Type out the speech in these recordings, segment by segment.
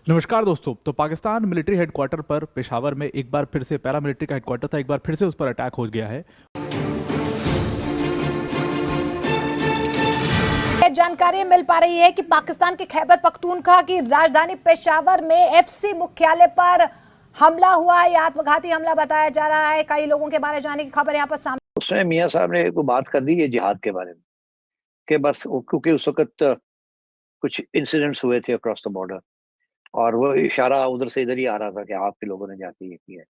नमस्कार दोस्तों। तो पाकिस्तान मिलिट्री हेडक्वार्टर पर पेशावर में एक बार फिर से पैरामिलिट्री का हेडक्वार्टर था, एक बार फिर से उस पर अटैक हो गया है। जानकारी मिल पा रही है कि पाकिस्तान के खैबर पख्तूनख्वा की राजधानी पेशावर में एफसी मुख्यालय पर हमला हुआ है। आत्मघाती हमला बताया जा रहा है। कई लोगों के मारे जाने की खबर यहाँ पर सामने। उसने मियां साहब ने को बात कर दी है जिहाद के बारे में कि बस क्योंकि उस वक्त कुछ इंसिडेंट्स हुए थे अक्रॉस द बॉर्डर और वो इशारा उधर से इधर ही आ रहा था कि आपके लोगों ने जाके ये किया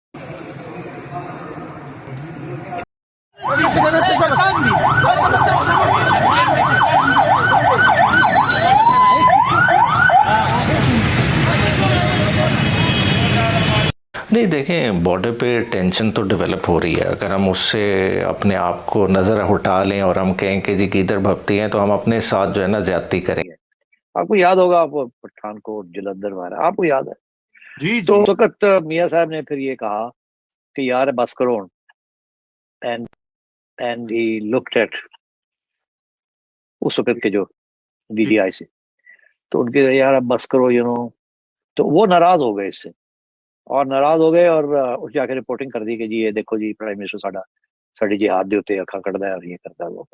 नहीं, देखें, बॉर्डर पे टेंशन तो डेवलप हो रही है। अगर हम उससे अपने आप को नज़र हटा लें और हम कहें कि जी किधर भक्ति हैं, तो हम अपने साथ जो है ना ज्यादती करेंगे। आपको याद होगा, आप पठानकोट जलंधर वाला आपको याद है जी तो उस वक्त मियां साहब ने फिर ये कहा कि यार बस करो एंड ही लुक्ड एट उस वक्त के जो डीडीआई से, तो उनके यार अब बस करो तो वो नाराज हो गए इससे और नाराज हो गए और उस जाके रिपोर्टिंग कर दी कि जी ये देखो जी प्राइम मिनिस्टर साड़ी जिहाद दे उत्ते अखा कटदा है और ये करता है वो।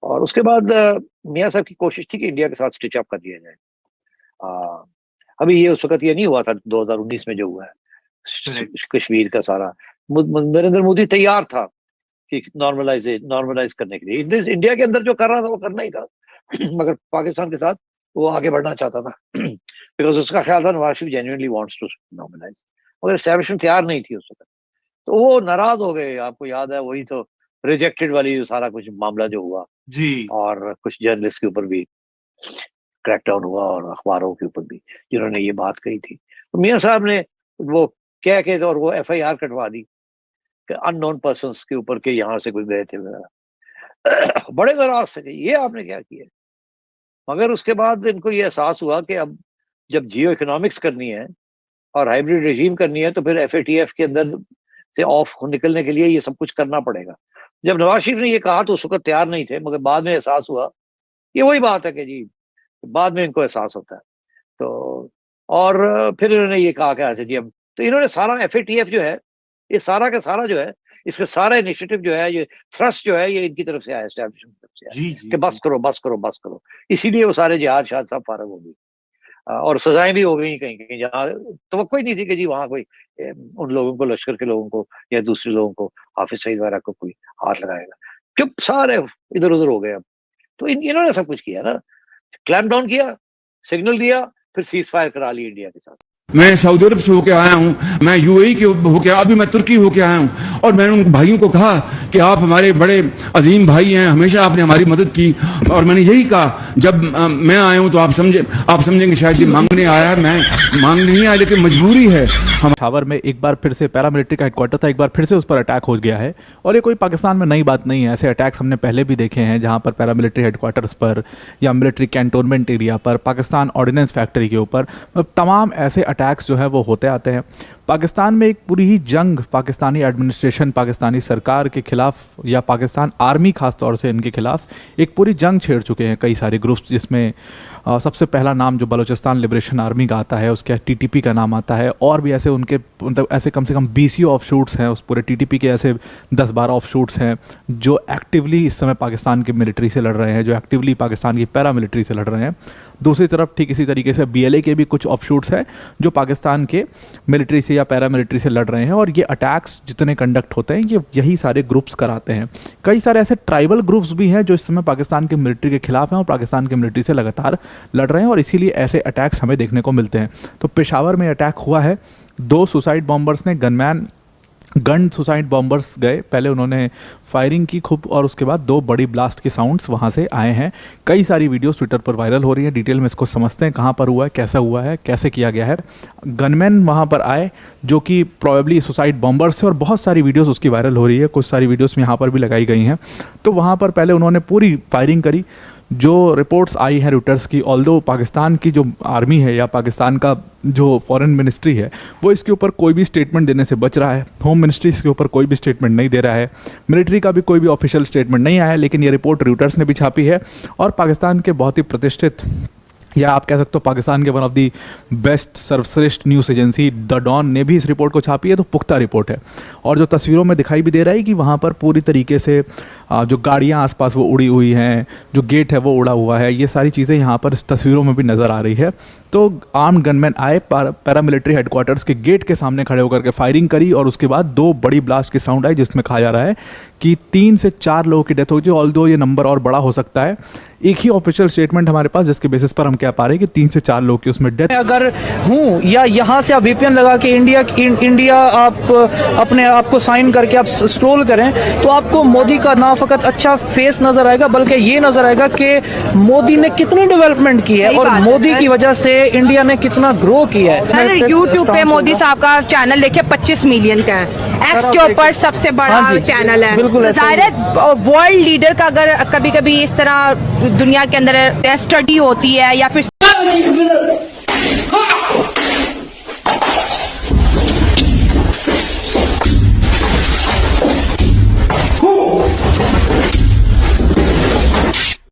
और उसके बाद मियां साहब की कोशिश थी कि इंडिया के साथ स्टिच अप कर दिया जाए। अभी ये उस वक्त ये नहीं हुआ था 2019 में जो हुआ है कश्मीर का सारा। नरेंद्र मोदी तैयार था कि नॉर्मलाइज करने के लिए। इंडिया के अंदर जो कर रहा था वो करना ही था मगर पाकिस्तान के साथ वो आगे बढ़ना चाहता था बिकॉज उसका ख्याल था Nawaz Sharif genuinely wants to normalise, मगर एस्टैब्लिशमेंट तैयार नहीं थी उस वक्त। तो वो नाराज हो गए। आपको याद है वही तो रिजेक्टेड वाली जो सारा कुछ मामला जो हुआ जी और कुछ जर्नलिस्ट के ऊपर भी क्रैकडाउन हुआ और अखबारों के ऊपर भी जिन्होंने ये बात कही थी। तो मियां साहब ने वो कह के और वो एफआईआर कटवा दी अननोन पर्सन्स के ऊपर के यहाँ से कोई गए थे वगैरह। बड़े नाराज थे ये आपने क्या किया। मगर उसके बाद इनको ये एहसास हुआ कि अब जब जियो इकोनॉमिक्स करनी है और हाइब्रिड रेजीम करनी है तो फिर एफएटीएफ के अंदर से ऑफ निकलने के लिए ये सब कुछ करना पड़ेगा। जब नवाज शरीफ ने ये कहा तो उस वक्त तैयार नहीं थे, मगर बाद में एहसास हुआ। ये वही बात है कि जी बाद में इनको एहसास होता है। तो और फिर इन्होंने ये कहा कि अच्छा जी अब तो इन्होंने सारा एफएटीएफ जो है ये सारा का सारा जो है इसका सारा इनिशिएटिव जो है ये थ्रस्ट जो है ये इनकी तरफ से आया, एस्टैब्लिशमेंट की तरफ से आया जी कि बस करो बस करो बस करो। इसीलिए वो सारे जिहाद शाद सब फारग हो गई और सजाएं भी हो गई कहीं कहीं जहाँ तो कोई नहीं थी कि जी वहां कोई उन लोगों को, लश्कर के लोगों को या दूसरे लोगों को, हाफिज सईद वगैरह को कोई हाथ लगाएगा। चुप सारे इधर उधर हो गए। अब तो इन्होंने सब कुछ किया ना, क्लैम्प डाउन किया, सिग्नल दिया, फिर सीज फायर करा ली इंडिया के साथ। मैं सऊदी अरब से होके आया हूँ, मैं यूएई के होके, अभी मैं तुर्की होके आया हूँ और मैंने उन भाइयों को कहा कि आप हमारे बड़े अजीम भाई हैं, हमेशा आपने हमारी मदद की। और मैंने यही कहा जब मैं आया हूँ तो आप समझेंगे शायद ये मांगने आया है, मैं मांगने नहीं आया लेकिन मजबूरी है। पेशावर में एक बार फिर से पैरामिलिट्री का हेडक्वार्टर था, एक बार फिर से उस पर अटैक हो गया है। और ये कोई पाकिस्तान में नई बात नहीं है, ऐसे अटैक्स हमने पहले भी देखे हैं जहां पर पैरामिलिट्री हेडक्वार्टर्स पर या मिलिट्री कैंटोनमेंट एरिया पर, पाकिस्तान ऑर्डिनेंस फैक्ट्री के ऊपर, तमाम ऐसे अटैक्स जो है वो होते आते हैं। पाकिस्तान में एक पूरी ही जंग पाकिस्तानी एडमिनिस्ट्रेशन, पाकिस्तानी सरकार के खिलाफ या पाकिस्तान आर्मी खास तौर से इनके खिलाफ एक पूरी जंग छेड़ चुके हैं कई सारे ग्रुप्स, जिसमें सबसे पहला नाम जो बलूचिस्तान लिबरेशन आर्मी का आता है, उसके टीटीपी का नाम आता है और भी ऐसे उनके मतलब ऐसे कम से कम 20 ऑफ शूट्स हैं उस पूरे टीटीपी के, ऐसे 10-12 ऑफ शूट्स हैं जो एक्टिवली इस समय पाकिस्तान की मिलिट्री से लड़ रहे हैं, जो एक्टिवली पाकिस्तान की पैरामिलिट्री से लड़ रहे हैं। दूसरी तरफ ठीक इसी तरीके से बीएलए के भी कुछ ऑफ शूट्स हैं जो पाकिस्तान के मिलिट्री से या पैरामिलिट्री से लड़ रहे हैं। और ये अटैक्स जितने कंडक्ट होते हैं ये यही सारे ग्रुप्स कराते हैं। कई सारे ऐसे ट्राइबल ग्रुप्स भी हैं जो इस समय पाकिस्तान के मिलिट्री के खिलाफ हैं और पाकिस्तान के मिलिट्री से लगातार लड़ रहे हैं और इसीलिए ऐसे अटैक्स हमें देखने को मिलते हैं। तो पेशावर में अटैक हुआ है, 2 सुसाइड बॉम्बर्स ने गन सुसाइड बॉम्बर्स गए, पहले उन्होंने फायरिंग की खूब और उसके बाद 2 बड़ी ब्लास्ट के साउंड्स वहाँ से आए हैं। कई सारी वीडियोस ट्विटर पर वायरल हो रही हैं। डिटेल में इसको समझते हैं, कहाँ पर हुआ है, कैसा हुआ है, कैसे किया गया है। गनमैन वहाँ पर आए जो कि प्रोबेबली सुसाइड बॉम्बर्स थे और बहुत सारी वीडियोस उसकी वायरल हो रही है, कुछ सारी वीडियोस यहाँ पर भी लगाई गई हैं। तो वहाँ पर पहले उन्होंने पूरी फायरिंग करी। जो रिपोर्ट्स आई हैं रॉयटर्स की, ऑल्दो पाकिस्तान की जो आर्मी है या पाकिस्तान का जो फॉरेन मिनिस्ट्री है वो इसके ऊपर कोई भी स्टेटमेंट देने से बच रहा है, होम मिनिस्ट्री इसके ऊपर कोई भी स्टेटमेंट नहीं दे रहा है, मिलिट्री का भी कोई भी ऑफिशियल स्टेटमेंट नहीं आया है, लेकिन ये रिपोर्ट रॉयटर्स ने भी छापी है और पाकिस्तान के बहुत ही प्रतिष्ठित या आप कह सकते हो पाकिस्तान के वन ऑफ दी बेस्ट सर्वश्रेष्ठ न्यूज़ एजेंसी द डॉन ने भी इस रिपोर्ट को छापी है, तो पुख्ता रिपोर्ट है। और जो तस्वीरों में दिखाई भी दे रहा है कि वहाँ पर पूरी तरीके से जो गाड़ियाँ आसपास वो उड़ी हुई हैं, जो गेट है वो उड़ा हुआ है, ये सारी चीज़ें यहाँ पर इस तस्वीरों में भी नज़र आ रही है। तो आर्म्ड गनमैन आए, पैरामिलिट्री हेडक्वार्टर्स के गेट के सामने खड़े होकर के फायरिंग करी और उसके बाद 2 बड़ी ब्लास्ट की साउंड आई, जिसमें कहा जा रहा है कि 3 से 4 लोगों की डेथ हो गई। ऑल्दो ये नंबर और बड़ा हो सकता है। एक ही ऑफिशियल स्टेटमेंट हमारे पास जिसके बेसिस पर हम कह पा रहे हैं कि 3 से 4 लोग की उसमें डेथ। अगर हूँ या यहाँ से आप VPN लगा के इंडिया आप अपने आप को साइन करके आप स्क्रॉल करें तो आपको मोदी का ना फकत अच्छा फेस नजर आएगा बल्कि ये नजर आएगा कि मोदी ने कितनी डेवलपमेंट की है और मोदी की वजह से इंडिया ने कितना ग्रो किया है। सर यूट्यूब पे मोदी साहब का चैनल देखिए 25 मिलियन का है, एक्स के ऊपर सबसे बड़ा चैनल है। बिल्कुल वर्ल्ड लीडर का अगर कभी कभी इस तरह दुनिया के अंदर स्टडी होती है या फिर